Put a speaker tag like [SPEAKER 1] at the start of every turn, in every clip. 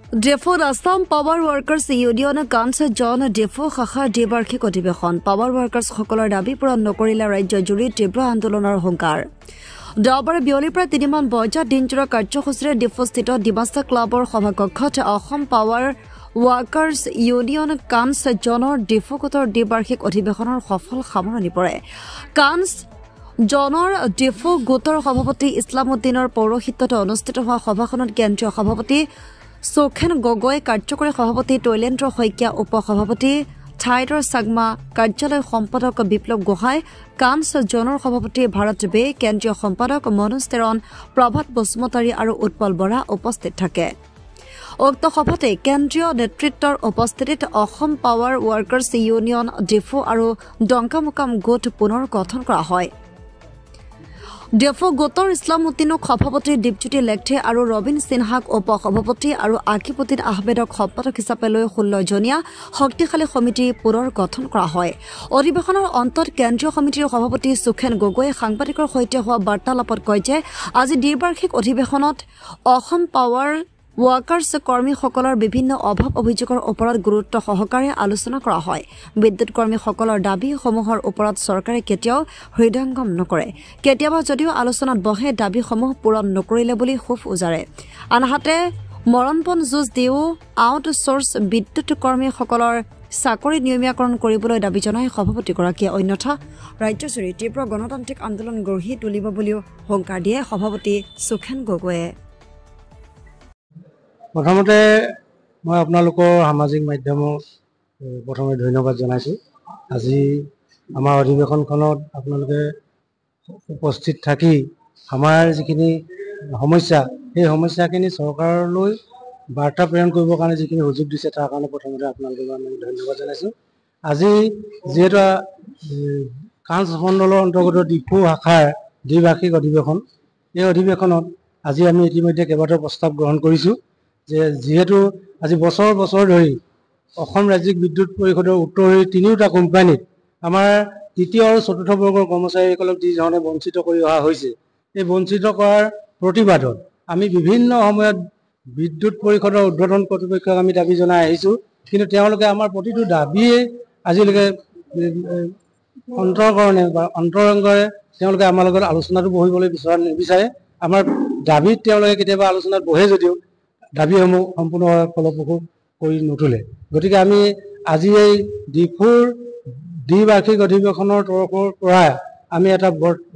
[SPEAKER 1] ডেফোত Assam power workers ইউনিয়নে কাঞ্চ জন Defoe শাখাৰ দ্বিবাৰ্ষিক অধিৱেশন পাৱাৰ ৱৰ্কাৰ্ছসকলৰ দাবী পূৰণ নকৰিলে ৰাজ্যজুৰি তীব্ৰ আন্দোলনৰ হুংকাৰ দেওবাৰে বিয়লিৰ পৰা 3 মান বজাত দিনজোৰা কাৰ্যসূচীৰে ডিফোস্থিত ডিমাছা ক্লাবৰ সভাকক্ষত অসম পাৱাৰ ৱৰ্কাৰ্ছ ইউনিয়ন কাঞ্চ জনৰ ডিফো গোটৰ দ্বিবাৰ্ষিক অধিৱেশনৰ সফল সামৰণি পৰে কাঞ্চ জনৰ ডিফো গোটৰ সভাপতি ইছলামউদ্দিনৰ পৌৰোহিত্যত অনুষ্ঠিত হোৱা সভাখনত কেন্দ্ৰীয় সভাপতি সোখেন গগৈ কাৰ্যকৰী সভাপতি তৈলেন্দ্ৰ শইকীয়া উপসভাপতি ঠাইডৰ চাগমা কাৰ্যালয় সম্পাদক বিপ্লৱ গোহাঁই কাঞ্চ জনৰ সভাপতি ভাৰত বে কেন্দ্ৰীয় সম্পাদক মনোজ তেৰণ প্ৰভাত বসুমতাৰী আৰু উৎপল বৰা উপস্থিত থাকে উক্ত সভাতে কেন্দ্ৰীয় নেতৃত্বৰ উপস্থিতিত Assam power workers union Defoe আৰু ডংকামুকাম গোট পুনৰ গঠন কৰা হয় ডেফো গোটৰ ইছলামউদ্দিনক সভাপতি দীপজ্যোতি লেখথে আৰু ৰবিন সিনহাক উপসভাপতি আৰু আকিবুদ্দিন আহমেদক সম্পাদক হিচাপে লৈ 16 জনীয়া শক্তিশালী সমিতি পুনৰ গঠন কৰা হয় অধিৱেশনৰ অন্তত কেন্দ্ৰীয় সমিতিৰ সভাপতি সুখেন গগৈয়ে সাংবাদিকৰ সৈতে হোৱা বাৰ্তালাপত কয় যে আজি দ্বিবাৰ্ষিক অধিৱেশনত অসম পাৱাৰ ৱৰ্কাৰ্ছ কৰ্মীসকলৰ বিভিন্ন অভাৱ অভিযোগৰ ওপৰত গুৰুত্ব সহকাৰে আলোচনা কৰা হয় বিদ্যুৎ কৰ্মীসকলৰ দাবীসমূহৰ ওপৰত চৰকাৰে কেতিয়াও হৃদয়ংগম নকৰে কেতিয়াবা যদিও আলোচনাত বহে দাবীসমূহ পূৰণ নকৰিলে বুলি খুব উজাৰে আনহাতে মৰণপণ যুঁজ দিও আউটসোৰ্চ বিদ্যুৎ কৰ্মীসকলৰ চাকৰি নিয়মীয়াকৰণ কৰিবলৈ দাবী জনাই সভাপতিগৰাকীয়ে অন্যথা ৰাজ্যজুৰি তীব্ৰ গণতান্ত্ৰিক আন্দোলন গঢ়ি তুলিব বুলিও হুংকাৰ দিয়ে সভাপতি সুখেন গগৈয়ে
[SPEAKER 2] প্ৰথমতে মই আপোনালোকৰ সামাজিক মাধ্যমক প্ৰথমে ধন্যবাদ জনাইছোঁ আজি আমাৰ অধিৱেশনখনত আপোনালোকে উপস্থিত থাকি আমাৰ যিখিনি সমস্যা সেই সমস্যাখিনি চৰকাৰলৈ বাৰ্তা প্ৰেৰণ কৰিবৰ কাৰণে যিখিনি সুযোগ দিছে তাৰ কাৰণে প্ৰথমতে আপোনালোকক আমি ধন্যবাদ জনাইছোঁ আজি যিহেতু কাঞ্চ মণ্ডলৰ অন্তৰ্গত ডিফো শাখাৰ দ্বিবাৰ্ষিক অধিৱেশন এই অধিৱেশনত আজি আমি ইতিমধ্যে কেইবাটাও প্ৰস্তাৱ গ্ৰহণ কৰিছোঁ যে যেহেতু আজি বছৰ বছৰ ধৰি অসম ৰাজ্যিক বিদ্যুৎ পৰিষদৰ উত্তৰি তিনিওটা কোম্পানীত আমাৰ তৃতীয় আৰু চতুৰ্থ বৰ্গৰ কৰ্মচাৰীসকলক যি ধৰণে বঞ্চিত কৰি অহা হৈছে এই বঞ্চিত কৰাৰ প্ৰতিবাদত আমি বিভিন্ন সময়ত বিদ্যুৎ পৰিষদৰ উদ্বোধন কৰ্তৃপক্ষক আমি দাবী জনাই আহিছোঁ কিন্তু তেওঁলোকে আমাৰ প্ৰতিটো দাবীয়ে আজিলৈকে অন্তৰকৰণে বা অন্তৰংগৰে তেওঁলোকে আমাৰ লগত আলোচনাটো বহিবলৈ নিবিচাৰে আমাৰ দাবীত তেওঁলোকে কেতিয়াবা আলোচনাত বহে যদিও দাবীসমূহ সম্পূৰ্ণভাৱে ফলপ্ৰসূ কৰি নুতুলে গতিকে আমি আজি এই ডিফোৰ দ্বিবাৰ্ষিক অধিৱেশনৰ তৰফৰ পৰা আমি এটা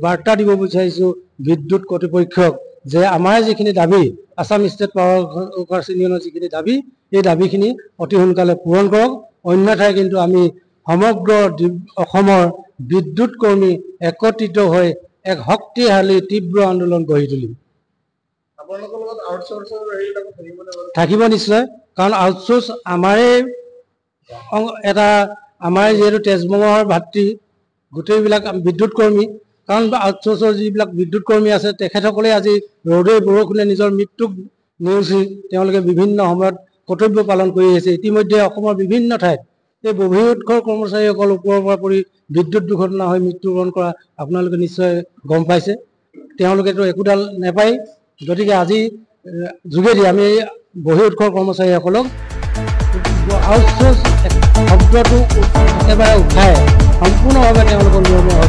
[SPEAKER 2] বাৰ্তা দিব বিচাৰিছোঁ বিদ্যুৎ কৰ্তৃপক্ষক যে আমাৰ যিখিনি দাবী আসাম ষ্টেট পাৱাৰ ৱৰ্কাৰ্ছ ইউনিয়নৰ যিখিনি দাবী এই দাবীখিনি অতি সোনকালে পূৰণ কৰক অন্যথাই কিন্তু আমি সমগ্ৰ অসমৰ বিদ্যুৎ কৰ্মী একত্ৰিত হৈ এক শক্তিশালী তীব্ৰ আন্দোলন গঢ়ি তুলিম থাকিব নিশ্চয় কাৰণ আউটসোৰ্চ আমাৰে এটা আমাৰ যিহেতু তেজমঙৰ ভাতৃ গোটেইবিলাক বিদ্যুৎ কৰ্মী কাৰণ আউটসোৰ্চৰ যিবিলাক বিদ্যুৎ কৰ্মী আছে তেখেতসকলে আজি ৰ'দে বৰষুণে নিজৰ মৃত্যুক নেওচি তেওঁলোকে বিভিন্ন সময়ত কৰ্তব্য পালন কৰি আহিছে ইতিমধ্যে অসমৰ বিভিন্ন ঠাইত এই বহিঃউৎসৰ কৰ্মচাৰীসকল ওপৰৰ পৰা পৰি বিদ্যুৎ দুৰ্ঘটনা হৈ মৃত্যুবৰণ কৰা আপোনালোকে নিশ্চয় গম পাইছে তেওঁলোকেতো একোডাল নাপায় গতিকে আজি যোগেদি আমি বহিঃউৎসৰ কৰ্মচাৰীসকলক আউটসোৰ্চ শব্দটো একেবাৰে উঠাই সম্পূৰ্ণভাৱে তেওঁলোকৰ নিয়মীয়া